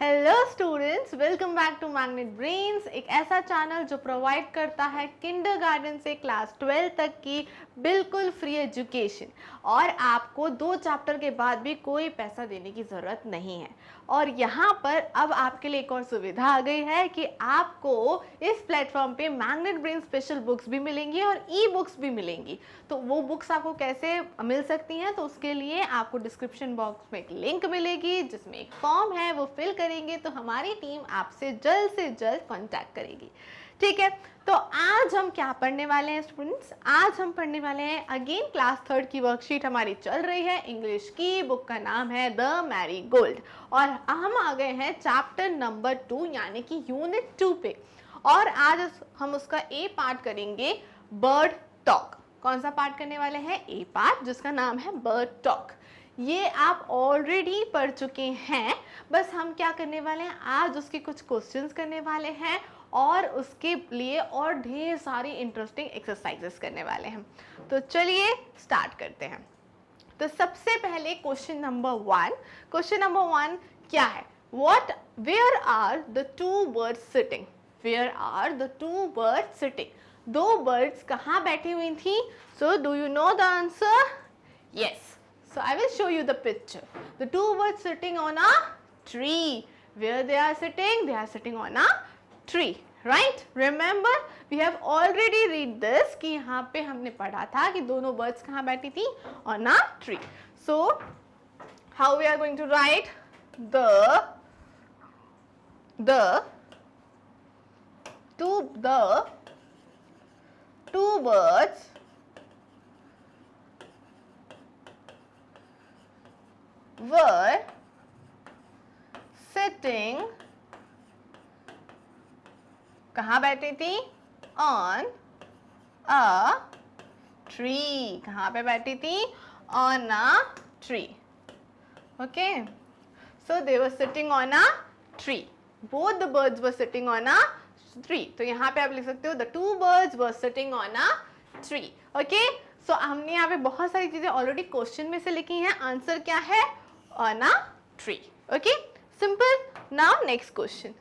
Hello students, welcome back to magnet brains, एक ऐसा channel जो प्रोवाइड करता है किंडरगार्टन से क्लास 12 तक की बिल्कुल फ्री एजुकेशन और आपको 2 चैप्टर के बाद भी कोई पैसा देने की ज़रूरत नहीं है। और यहाँ पर अब आपके लिए एक और सुविधा आ गई है कि आपको इस प्लेटफॉर्म पे मैग्नेट ब्रेन स्पेशल बुक्स भी मिलेंगी और ई बुक्स भी मिलेंगी। तो वो बुक्स आपको कैसे मिल सकती हैं, तो उसके लिए आपको डिस्क्रिप्शन बॉक्स में एक लिंक मिलेगी जिसमें एक फॉर्म है, वो फिल करेंगे तो हमारी टीम आपसे जल्द से जल्द कांटेक्ट करेगी। ठीक है, तो आज हम क्या पढ़ने वाले हैं स्टूडेंट्स? आज हम पढ़ने वाले हैं अगेन क्लास 3 की वर्कशीट हमारी चल रही है इंग्लिश की। बुक का नाम है द मैरीगोल्ड और हम आ गए हैं चैप्टर नंबर 2 यानी कि यूनिट 2 पे। और आज हम उसका ए पार्ट करेंगे, बर्ड टॉक। कौन सा पार्ट करने वाले हैं? ए पार्ट, जिसका नाम है बर्ड टॉक। ये आप ऑलरेडी पढ़ चुके हैं, बस हम क्या करने वाले हैं, आज उसके कुछ क्वेश्चंस करने वाले हैं और उसके लिए और ढेर सारी इंटरेस्टिंग एक्सरसाइजेस करने वाले हैं। तो चलिए स्टार्ट करते हैं। तो सबसे पहले क्वेश्चन नंबर 1 क्या है? Where are the two birds sitting? Where are the two birds sitting? 2 birds कहाँ बैठी हुई थी? So do you know the answer? Yes, so I will show you the picture. The 2 birds sitting on a tree. Where they are sitting? They are sitting on a tree, right? Remember, we have already read this कि यहाँ पे हमने पढ़ा था कि दोनों birds कहाँ बैठी थी? On a tree. So, how we are going to write? The two birds were sitting, कहाँ बैठी थी? On a tree. कहाँ पे बैठी थी? On a tree. Okay. So they were sitting on a tree. Both the birds were sitting on a tree. तो यहाँ पे आप लिख सकते हो the 2 birds were sitting on a tree. Okay. So हमने यहाँ पे बहुत सारी चीजें ऑलरेडी क्वेश्चन में से लिखी हैं। आंसर क्या है? On a tree. Okay, simple. Now next question.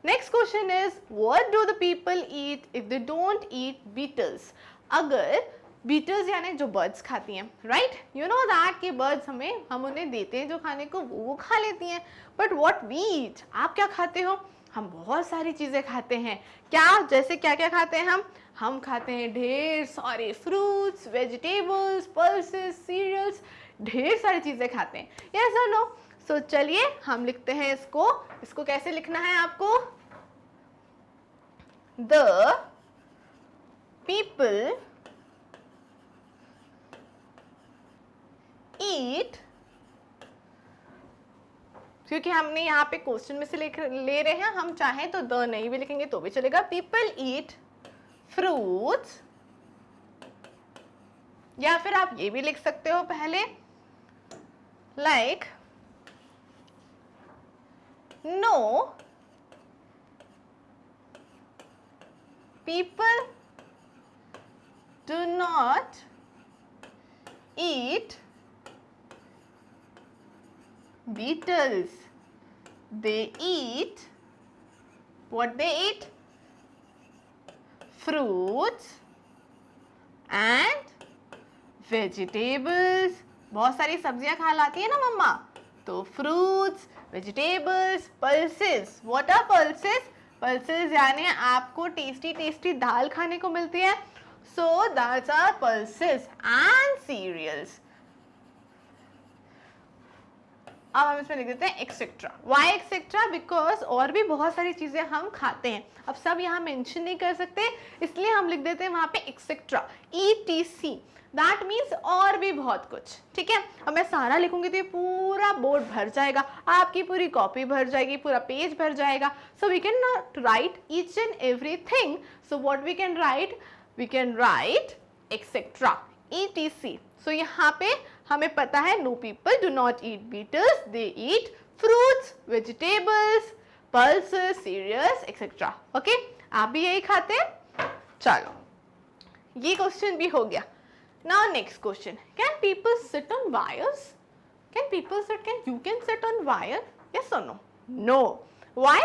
Next question is, what do the people eat if they don't eat beetles? अगर beetles यानी जो birds खाती हैं, right? You know that कि birds हम उन्हें देते हैं जो खाने को वो खा लेती हैं. But what we eat? आप क्या खाते हो? हम बहुत सारी चीजें खाते हैं। क्या? जैसे क्या क्या खाते हैं हम खाते हैं ढेर सारे फ्रूट्स, वेजिटेबल्स, पल्सेस, सीरियल्स, ढेर सारी चीजें खाते हैं। यस और नो? सो चलिए हम लिखते हैं इसको कैसे लिखना है आपको? द पीपल ईट, क्योंकि हमने यहाँ पे क्वेश्चन में से ले रहे हैं, हम चाहें तो द नहीं भी लिखेंगे तो भी चलेगा। पीपल ईट फ्रूट्स, या फिर आप ये भी लिख सकते हो पहले, like no, people do not eat beetles. They eat what? They eat fruits and vegetables. बहुत सारी सब्जियां खा लाती है ना मम्मा, तो fruits, vegetables, pulses. What are pulses? Pulses यानी आपको टेस्टी टेस्टी दाल खाने को मिलती है, so that's are pulses and cereals. अब हम इसमें लिख देते हैं एक्सेट्रा। Y etcetera? बिकॉज और भी बहुत सारी चीजें हम खाते हैं, अब सब यहाँ मेंशन नहीं कर सकते, इसलिए हम लिख देते हैं वहां पे एक्सेट्रा, ETC। दैट मीन्स और भी बहुत कुछ। ठीक है, अब मैं सारा लिखूंगी तो ये पूरा बोर्ड भर जाएगा, आपकी पूरी कॉपी भर जाएगी, पूरा पेज भर जाएगा। So we can not write each and everything, so what we can write etcetera, ETC। So यहाँ पे हमें पता है no people do not eat beetles, they eat fruits, vegetables, pulses, cereals etcetera. Okay, आप भी यही खाते हैं? चलो, ये क्वेश्चन भी हो गया। Now next question, can people sit on wires? Can you sit on wire? Yes or no? No. Why?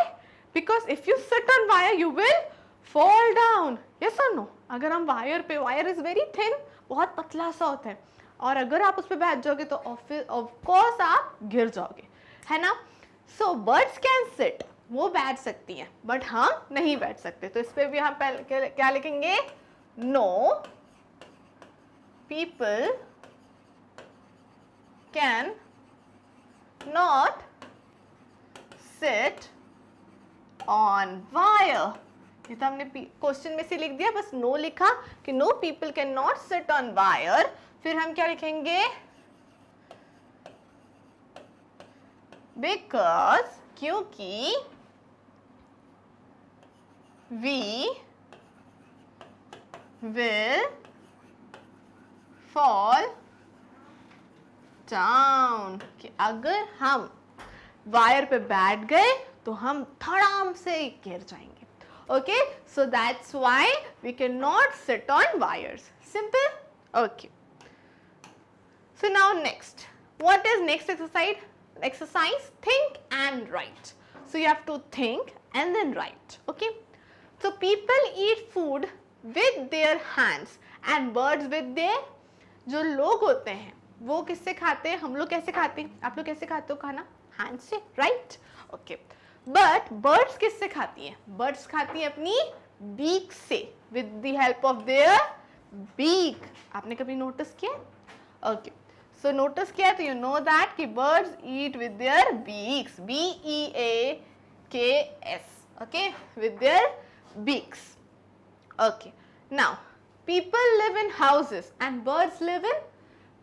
Because if you sit on wire, you will fall down. Yes or no? अगर हम wire पे, wire is very thin, बहुत पतला सा होता है, और अगर आप उस पर बैठ जाओगे तो ऑफ कोर्स आप गिर जाओगे, है ना? सो बर्ड्स कैन सिट, वो बैठ सकती हैं, बट हम नहीं बैठ सकते. तो इस पे भी हम पहले क्या लिखेंगे? Know people can not sit on wire. ये तो हमने क्वेश्चन में से लिख दिया, बस नो लिखा कि know people can not sit on wire. फिर हम क्या लिखेंगे? बिकॉज, क्योंकि वी विल फॉल डाउन. कि अगर हम वायर पे बैठ गए तो हम धड़ाम से गिर जाएंगे. Okay, so that's why we cannot sit on wires. Simple? Okay. So now next, what is next exercise? Exercise think and write. So you have to think and then write. Okay. So people eat food with their hands and birds with their. जो लोग होते हैं वो किससे खाते हैं? हम लोग कैसे खाते हैं? आप लोग कैसे खाते हो खाना? हैंड से, राइट? ओके. बट बर्ड्स किससे खाती हैं? बर्ड्स खाती हैं अपनी बीक से, with the help of their beak. आपने कभी नोटिस किया? ओके. सो नोटिस किया तो यू नो दैट कि birds eat with their beaks. BEAKS. Okay, with their beaks. Okay. Now people live in houses and birds live in.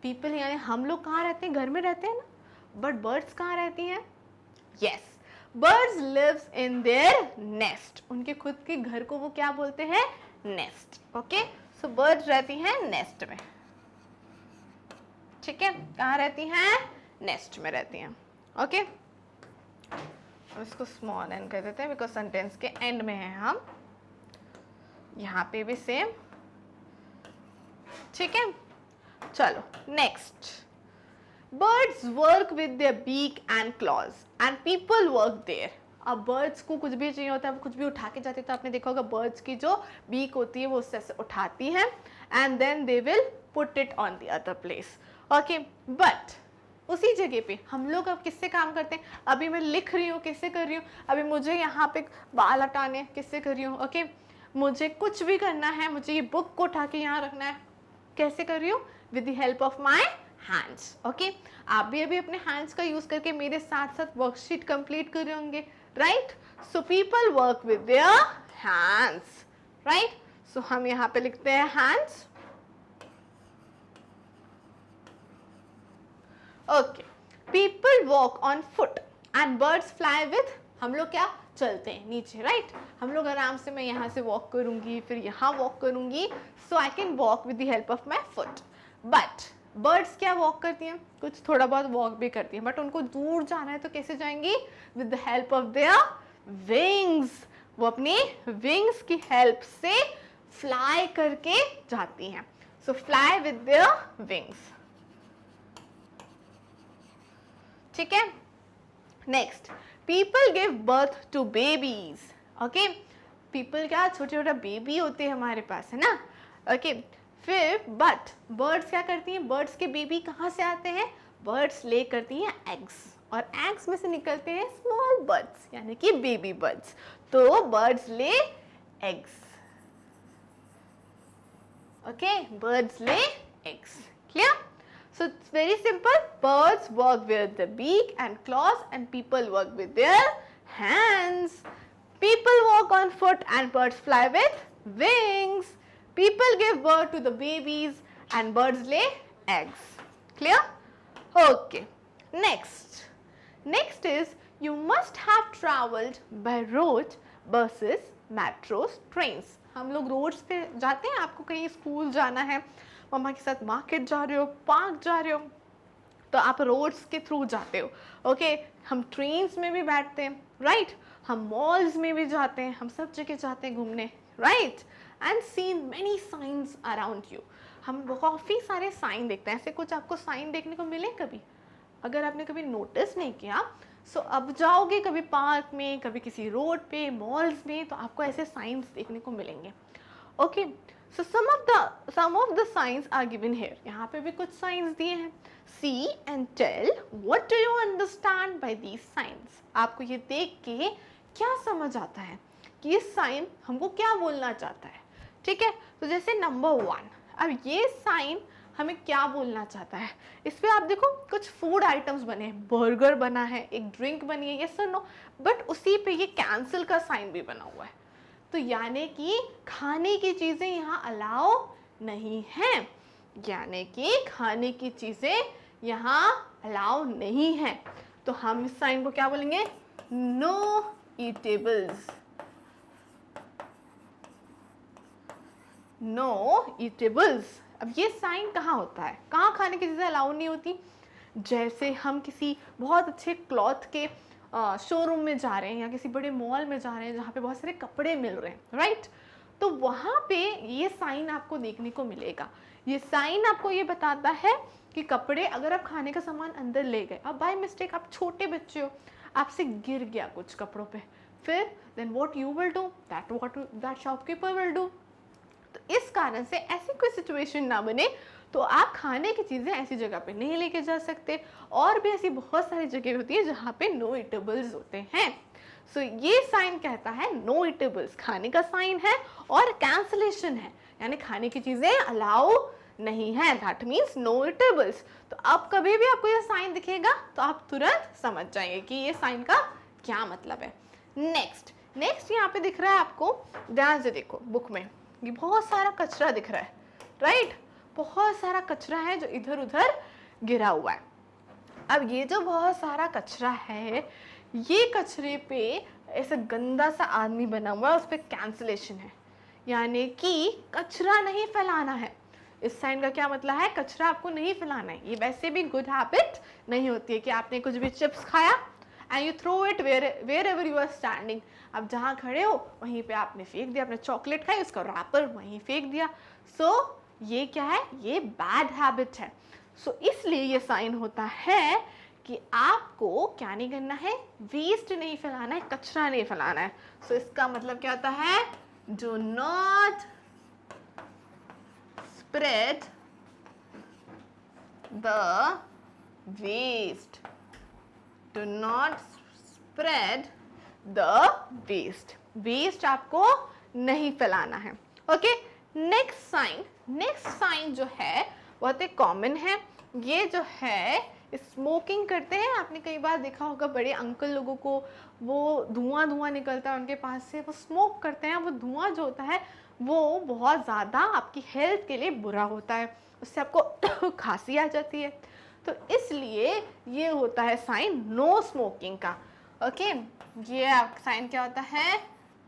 People यानी हम लोग कहाँ रहते हैं? घर में रहते हैं ना. बट बर्ड्स कहाँ रहती हैं? Yes, birds lives in their nest. उनके खुद के घर को वो क्या बोलते हैं? नेस्ट. ओके. सो बर्ड्स रहती हैं नेस्ट में. ठीक है, कहाँ रहती हैं? नेस्ट में रहती हैं. ओके. अब इसको स्मॉल एन कर देते हैं बिकॉज सेंटेंस के एंड में है हम. यहाँ पे भी सेम. ठीक है, चलो next. Birds work with their beak and claws and people work there. अब बर्ड्स को कुछ भी चाहिए होता है, वो कुछ भी उठा के जाती है. तो आपने देखा होगा बर्ड्स की जो बीक होती है वो उससे उठाती हैं and then they will put it on the other place. Okay. But उसी जगह पे हम लोग अब किससे काम करते हैं? अभी मैं लिख रही हूँ, किससे कर रही हूँ? अभी मुझे यहाँ पे बाल हटाने, किससे कर रही हूँ? ओके. मुझे कुछ भी करना है, मुझे ये बुक को उठा के यहाँ रखना है, कैसे कर रही हूँ? With the help of my hands. Okay. आप भी अभी अपने हैंड्स का यूज करके मेरे साथ साथ वर्कशीट कंप्लीट कर रहे होंगे, right? So people work with their hands, right? So हम यहाँ पे लिखते हैं hands. Okay. People walk on foot and birds fly with. हम लोग क्या चलते हैं नीचे, राइट? हम लोग आराम से, मैं यहाँ से वॉक करूंगी, फिर यहाँ वॉक करूंगी, so I can walk with the help of my foot. But birds क्या वॉक करती हैं? कुछ थोड़ा बहुत वॉक भी करती हैं, बट उनको दूर जाना है तो कैसे जाएंगी? With the help of their wings. वो अपनी विंग्स की हेल्प से फ्लाई करके जाती हैं. So fly with their wings. ठीक है. Next, people give birth to babies. Okay. People क्या छोटे छोटे बेबी होते हैं हमारे पास, है ना? ओके. फिर बट बर्ड्स क्या करती हैं? बर्ड्स के बेबी कहाँ से आते हैं? बर्ड्स ले करती हैं एग्स, और एग्स में से निकलते हैं स्मॉल बर्ड्स यानी कि बेबी बर्ड्स. तो birds lay eggs. Okay. Birds lay eggs. Clear? So it's very simple. Birds work with the beak and claws and people work with their hands. People walk on foot and birds fly with wings. People give birth to the babies and birds lay eggs. Clear? Okay. Next. Next is you must have traveled by road, buses, metros, trains. हम लोग roads पे जाते हैं. आपको कहीं school जाना है, मम्मा के साथ मार्केट जा रहे हो, पार्क जा रहे हो, तो आप रोड्स के थ्रू जाते हो. ओके. हम ट्रेन्स में भी बैठते हैं, राइट? हम मॉल्स में भी जाते हैं, हम सब जगह जाते हैं घूमने, right? And seen many science around you. हम काफ़ी सारे साइन देखते हैं. ऐसे कुछ आपको साइन देखने को मिले कभी? अगर आपने कभी नोटिस नहीं किया सो अब जाओगे कभी पार्क में, कभी किसी रोड पे, मॉल्स में, तो आपको ऐसे साइंस देखने को मिलेंगे. Okay, so some of the science are given here. यहाँ पे भी कुछ साइंस दिए हैं. See and tell what do you understand by these science. आपको ये देख के क्या समझ आता है कि ये साइन हमको क्या बोलना चाहता है. ठीक है, तो जैसे नंबर 1, अब ये साइन हमें क्या बोलना चाहता है. इस पे आप देखो कुछ फूड आइटम्स बने हैं, बर्गर बना है, एक ड्रिंक बनी है, यस और नो, बट उसी पे ये कैंसिल का साइन भी बना हुआ है. तो यानी कि खाने की चीज़ें यहाँ अलाउ नहीं हैं, यानी कि खाने की चीज़ें यहाँ अलाउ नहीं है. तो हम इस साइन को क्या बोलेंगे, नो ईटेबल्स. No eatables. अब ये साइन कहाँ होता है, कहाँ खाने की चीज़ें अलाउ नहीं होती. जैसे हम किसी बहुत अच्छे क्लॉथ के शोरूम में जा रहे हैं या किसी बड़े मॉल में जा रहे हैं जहाँ पे बहुत सारे कपड़े मिल रहे हैं, राइट. तो वहाँ पे ये साइन आपको देखने को मिलेगा. ये साइन आपको ये बताता है कि कपड़े, अगर आप खाने का सामान अंदर ले गए, अब बाय मिस्टेक आप छोटे बच्चे हो, आपसे गिर गया कुछ कपड़ों पे, फिर then what you will do, that shopkeeper will do. तो इस कारण से ऐसी कोई सिचुएशन ना बने, तो आप खाने की चीज़ें ऐसी जगह पे नहीं लेके जा सकते. और भी ऐसी बहुत सारी जगह होती है जहाँ पे नो ईटेबल्स होते हैं. सो ये साइन कहता है नो ईटेबल्स, खाने का साइन है, और कैंसलेशन है, यानी खाने की चीज़ें अलाउ नहीं है, दैट मीन्स नो ईटेबल्स. तो अब कभी भी आपको ये साइन दिखेगा तो आप तुरंत समझ जाएंगे कि ये साइन का क्या मतलब है. नेक्स्ट यहाँ पे दिख रहा है आपको, ध्यान से देखो बुक में, ये बहुत सारा कचरा दिख रहा है, राइट. बहुत सारा कचरा है जो इधर उधर गिरा हुआ है. अब ये जो बहुत सारा कचरा है, ये कचरे पे ऐसा गंदा सा आदमी बना हुआ है, उस पर कैंसलेशन है, यानी कि कचरा नहीं फैलाना है. इस साइन का क्या मतलब है, कचरा आपको नहीं फैलाना है. ये वैसे भी गुड हैबिट नहीं होती है कि आपने कुछ भी चिप्स खाया and you throw it wherever you are standing. आप जहाँ खड़े हो वहीं पे आपने फेंक दिया. आपने चॉकलेट खाई, उसका रैपर वहीं फेंक दिया. सो ये क्या है, ये बैड हैबिट है. सो इसलिए ये साइन होता है कि आपको क्या नहीं करना है, वेस्ट नहीं फैलाना है, कचरा नहीं फैलाना है. सो इसका मतलब क्या होता है, do not spread the waste. Do not spread the waste. Waste आपको नहीं फैलाना है. ओके, नेक्स्ट साइन जो है बहुत ही कॉमन है. ये जो है स्मोकिंग करते हैं. आपने कई बार देखा होगा बड़े अंकल लोगों को, वो धुआं निकलता है उनके पास से, वो स्मोक करते हैं. वो धुआं जो होता है वो बहुत ज़्यादा आपकी हेल्थ के लिए बुरा होता है, उससे आपको खांसी आ जाती है. तो इसलिए ये होता है साइन नो स्मोकिंग का. ओके, ये साइन क्या होता है,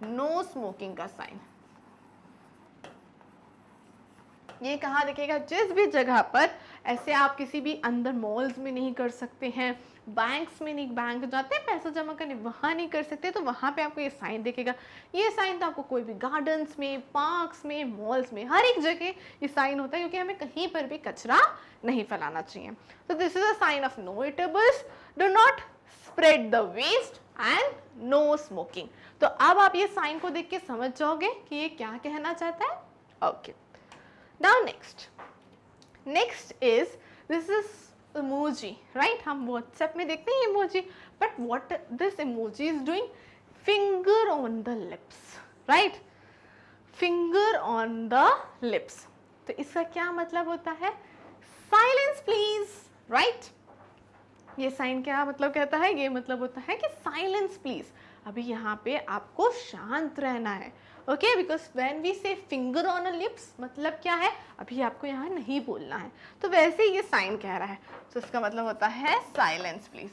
नो स्मोकिंग का साइन. ये कहाँ दिखेगा, जिस भी जगह पर ऐसे आप किसी भी अंदर मॉल्स में नहीं कर सकते हैं, बैंक्स में नहीं, बैंक जाते हैं पैसा जमा करने, वहाँ नहीं कर सकते, तो वहाँ पे आपको ये साइन दिखेगा. ये साइन तो आपको कोई भी गार्डन्स में, पार्क्स में, मॉल्स में, हर एक जगह ये साइन होता है, क्योंकि हमें कहीं पर भी कचरा नहीं फैलाना चाहिए. तो this is a sign of no eatables, do not spread the waste and no smoking. तो अब आप ये साइन को देख के समझ जाओगे कि ये क्या कहना चाहता है. Okay, now next is this is emoji, right. हम WhatsApp में देखते हैं emoji, but what this emoji is doing, finger on the lips, right, finger on the lips. तो इसका क्या मतलब होता है, silence please, right. ये साइन क्या मतलब कहता है, ये मतलब होता है कि साइलेंस प्लीज, अभी यहाँ पे आपको शांत रहना है. ओके, बिकॉज व्हेन वी से फिंगर ऑन अ लिप्स, मतलब क्या है, अभी आपको यहाँ नहीं बोलना है. तो वैसे ये साइन कह रहा है, तो इसका मतलब होता है साइलेंस प्लीज.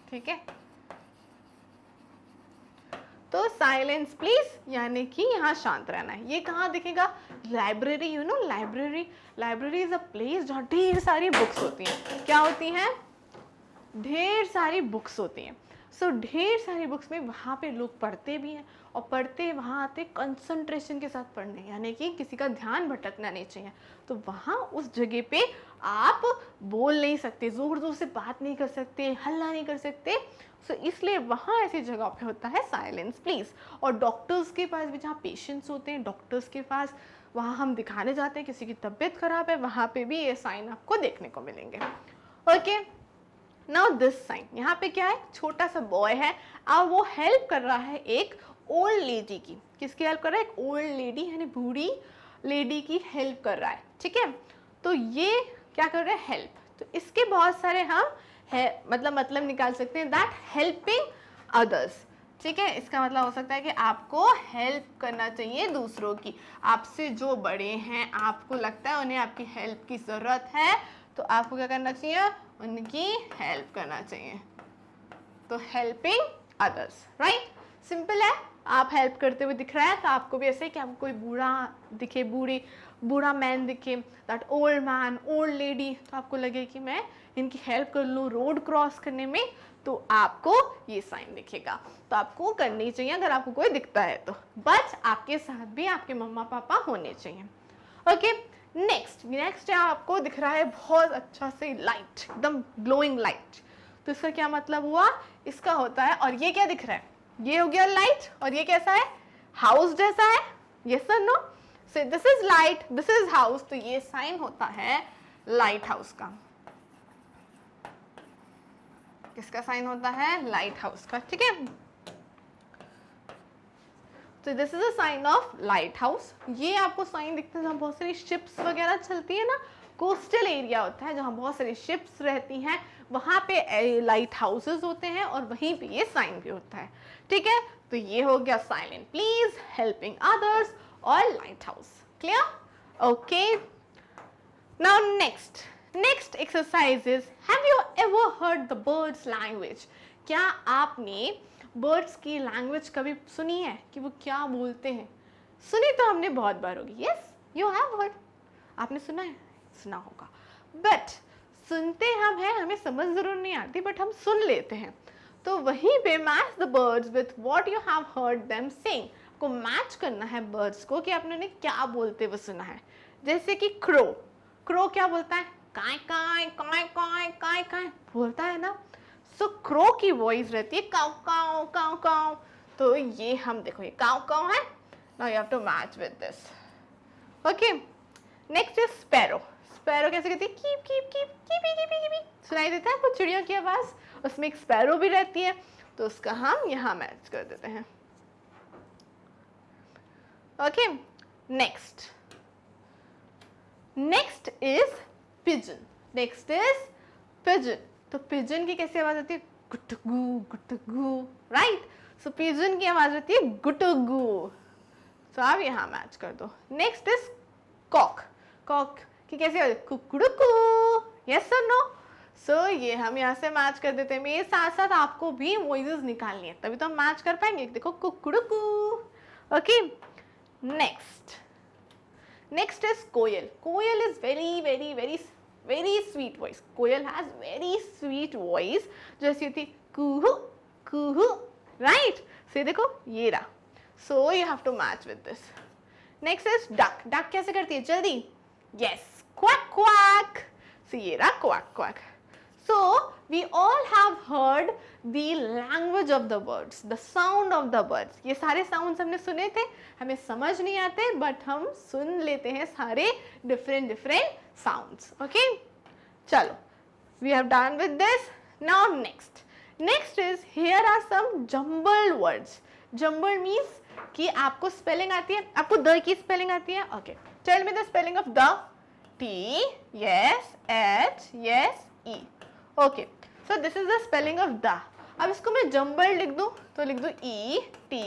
ठीक है, तो साइलेंस प्लीज यानी कि यहाँ शांत रहना है. ये कहाँ दिखेगा, library. You know library is a place जहाँ ढेर सारी बुक्स होती हैं. क्या होती हैं, ढेर सारी बुक्स होती हैं. सो ढेर सारी बुक्स में वहाँ पे लोग पढ़ते भी हैं और पढ़ते वहाँ आते कंसंट्रेशन के साथ पढ़ने, यानी कि किसी का ध्यान भटकना नहीं चाहिए। तो वहाँ उस जगह पे आप बोल नहीं सकते, ज़ोर ज़ोर से बात नहीं कर सकते, हल्ला नहीं कर सकते। सो इसलिए वहाँ ऐसी जगह पे होता है साइलेंस प्लीज़। और डॉक्टर्स के पास भी, जहाँ पेशेंट्स होते हैं डॉक्टर्स के पास, वहाँ हम दिखाने जाते हैं, किसी की तबीयत खराब है, वहाँ पे भी ये साइन आपको देखने को मिलेंगे। ओके, नाउ दिस साइन, यहाँ पे क्या है, छोटा सा बॉय है और वो हेल्प कर रहा है एक ओल्ड लेडी की। किसकी हेल्प कर रहा है? एक ओल्ड लेडी यानी बूढ़ी लेडी की हेल्प कर रहा है, ठीक है। तो ये क्या कर रहा है? हेल्प। तो इसके बहुत सारे हम मतलब निकाल सकते हैं, दैट हेल्पिंग अदर्स, ठीक है। इसका मतलब हो सकता है कि आपको हेल्प करना चाहिए दूसरों की, आपसे जो बड़े हैं, आपको लगता है उन्हें आपकी हेल्प की ज़रूरत है, तो आपको क्या करना चाहिए? उनकी हेल्प करना चाहिए। तो हेल्पिंग अदर्स, राइट, सिंपल है। आप हेल्प करते हुए दिख रहा है तो आपको भी ऐसे कि आपको कोई बूढ़ा दिखे, बूढ़ा मैन दिखे, that old man, old lady, तो आपको लगे कि मैं इनकी हेल्प कर लूँ रोड क्रॉस करने में, तो आपको ये साइन दिखेगा। तो आपको करनी चाहिए अगर आपको कोई दिखता है तो, बट आपके साथ भी आपके मम्मा पापा होने चाहिए। ओके, नेक्स्ट आपको दिख रहा है बहुत अच्छा से लाइट, एकदम ग्लोइंग लाइट। तो इसका क्या मतलब हुआ? इसका होता है, और ये क्या दिख रहा है? ये हो गया लाइट, और ये कैसा है? हाउस जैसा है, यस और no? So this is light, this is house, तो ये साइन होता है लाइट हाउस का। किसका साइन होता है? लाइट हाउस का, ठीक है। तो this is a sign of lighthouse. ये आपको साइन दिखता है जहाँ बहुत सारी शिप्स वगैरह चलती है ना, कोस्टल एरिया होता है जहाँ बहुत सारी शिप्स रहती हैं, वहाँ पे लाइट हाउसेस होते हैं और वहीं पे ये साइन भी होता है, ठीक है। तो ये हो गया साइलेंट प्लीज, हेल्पिंग अदर्स और light house. Clear? Okay, now next exercise is, have you ever heard the birds language? क्या आपने बर्ड्स की लैंग्वेज कभी सुनी है कि वो क्या बोलते हैं? सुनी तो हमने बहुत बार होगी, यस, यू हैव हर्ड, आपने सुना है, सुना होगा, बट सुनते हम हैं, हमें समझ जरूर नहीं आती, बट हम सुन लेते हैं। तो वहीं पे match the birds with what you have heard them saying, को मैच करना है बर्ड्स को कि आपने उन्हें क्या बोलते हुए सुना है। जैसे कि क्रो क्या बोलता है? काय काय काय काय काय काय बोलता है ना। सो क्रो की वॉइस रहती है काउ काउ काउ काउ। तो ये हम देखो, ये काउ काउ है, now you have to match with this. Okay, next is sparrow. Sparrow कैसे कहती है? कीप कीप कीप कीपी कीपी कीपी। सुनाई देता है कुछ चिड़ियों की आवाज, उसमें एक स्पैरो भी रहती है, तो उसका हम यहाँ मैच कर देते हैं। Okay, next is pigeon. तो पिजन की कैसी आवाज आती है? गुटगू, राइट। सो पिजन की आवाज आती है गुटगू, तो आप यहाँ मैच कर दो। नेक्स्ट इज कॉक की कैसी आवाज? कुकड़ुकू, यस और नो? सो ये हम यहाँ से मैच कर देते हैं। मेरे साथ साथ आपको भी वॉइसेस निकालनी है, तभी तो हम मैच कर पाएंगे। देखो कुकड़ुकू। Okay, next is koel is very sweet voice. Koel has very sweet voice, जो ऐसी होती कुहू कुहू, right? So देखो ये रहा, so you have to match with this. Next is duck कैसे करती है? जल्दी, yes, quack quack. So ये रहा quack quack. So we all have heard the language of the birds, the sound of the birds. ये सारे sounds हमने सुने थे, हमें समझ नहीं आते, but हम सुन लेते हैं सारे different sounds. Okay, चलो, we have done with this. Now next is, here are some jumbled words. Jumbled means कि आपको spelling आती है, आपको the की spelling आती है. Okay, tell me the spelling of the. T, yes, H, yes, E. Okay, so this is the spelling of the. अब इसको मैं jumbled लिख दूँ तो लिख दूँ E, T,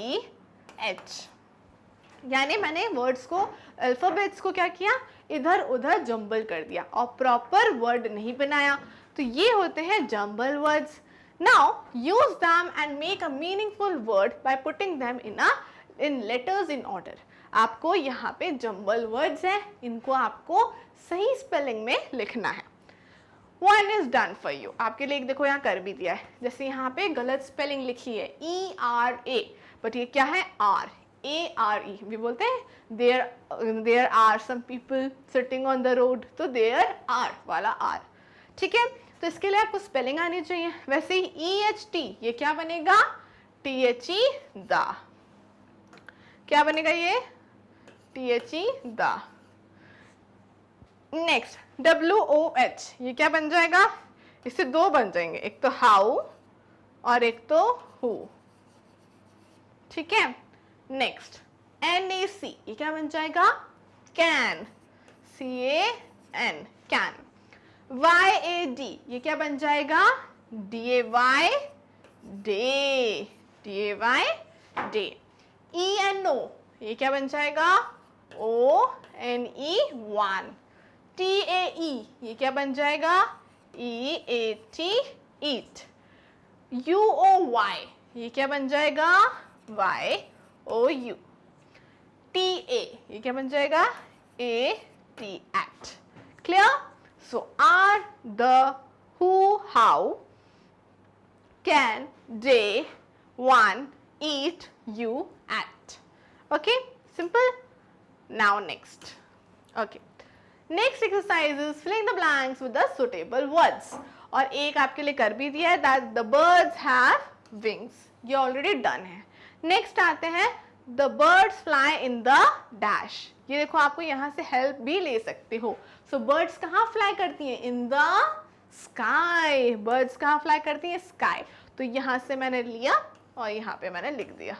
H. यानी मैंने वर्ड्स को, अल्फाबेट्स को क्या किया? इधर उधर जंबल कर दिया और प्रॉपर वर्ड नहीं बनाया। तो ये होते हैं jumble words. Now use them and make a meaningful word by putting them in letters in order. आपको यहाँ पे जंबल वर्ड्स हैं, इनको आपको सही स्पेलिंग में लिखना है। One is done for you. आपके लिए देखो यहाँ कर भी दिया है, जैसे यहाँ पे गलत स्पेलिंग लिखी है ERA, बट ये क्या है ARE। भी बोलते हैं there are some people sitting on the road, तो देयर आर वाला आर, ठीक है। तो इसके लिए आपको स्पेलिंग आनी चाहिए। वैसे ही EHT ये क्या बनेगा THE द, क्या बनेगा ये THE द। नेक्स्ट WOH ये क्या बन जाएगा, इससे दो बन जाएंगे, एक तो हाउ और एक तो हु, ठीक है। नेक्स्ट NAC ये क्या बन जाएगा कैन, CAN कैन। YAD ये क्या बन जाएगा DAY day, DAY day. ENO ये क्या बन जाएगा ONE वन। TAE ये क्या बन जाएगा EAT ईट। UOY ये क्या बन जाएगा YOU। TA ये क्या बन जाएगा AT act। Clear? So are, the, who, how, can, day, one, eat, you, act। okay, simple. Now next, okay, next exercise is filling the blanks with the suitable words। और एक आपके लिए कर भी दिया है that the birds have wings, ये already done है। नेक्स्ट आते हैं the birds fly in the dash। ये देखो आपको यहाँ से हेल्प भी ले सकते हो। सो बर्ड्स कहाँ फ्लाई करती हैं इन द स्काई, बर्ड्स कहाँ फ्लाई करती हैं स्काई। तो यहाँ से मैंने लिया और यहाँ पे मैंने लिख दिया,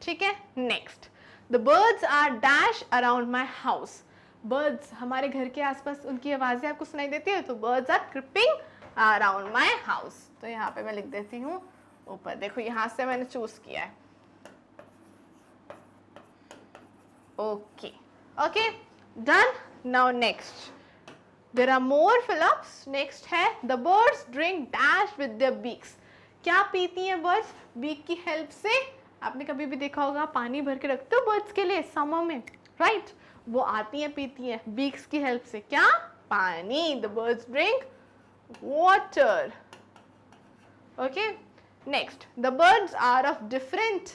ठीक है। Next the birds are dash around my house. Birds हमारे घर के आसपास उनकी आवाजें आपको सुनाई देती है, तो birds are creeping around my house. तो यहाँ पे मैं लिख देती हूँ ऊपर, देखो यहाँ से मैंने चूज किया है। Okay okay done. Now next there are more fill ups. Next है the birds drink dash with their beaks. क्या पीती हैं बर्ड्स बीक की हेल्प से। आपने कभी भी देखा होगा पानी भर के रखते हो बर्ड्स के लिए समर में, राइट वो आती हैं पीती हैं बीक्स की हेल्प से, क्या पानी। The birds drink water. Okay next the birds are of different.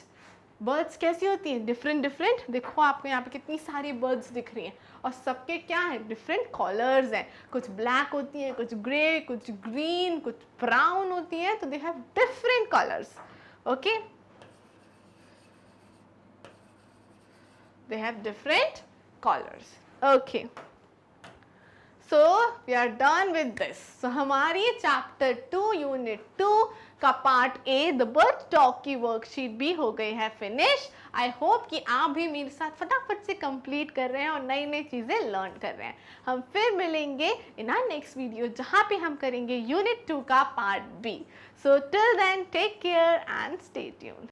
Birds कैसी होती हैं डिफरेंट डिफरेंट। देखो आपको यहाँ पे कितनी सारी बर्ड्स दिख रही हैं और सबके क्या है डिफरेंट कलर्स हैं। कुछ ब्लैक होती हैं, कुछ ग्रे, कुछ ग्रीन, कुछ ब्राउन होती हैं, तो they have different colours. Okay they have different colors। okay, so we are done with this। so हमारी chapter 2 unit 2 का part A the bird talk की worksheet भी हो गई है finish। I hope कि आप भी मेरे साथ फटाफट से complete कर रहे हैं और नई नई चीजें learn कर रहे हैं। हम फिर मिलेंगे in our next video जहाँ पे हम करेंगे unit 2 का part B। so till then take care and stay tuned।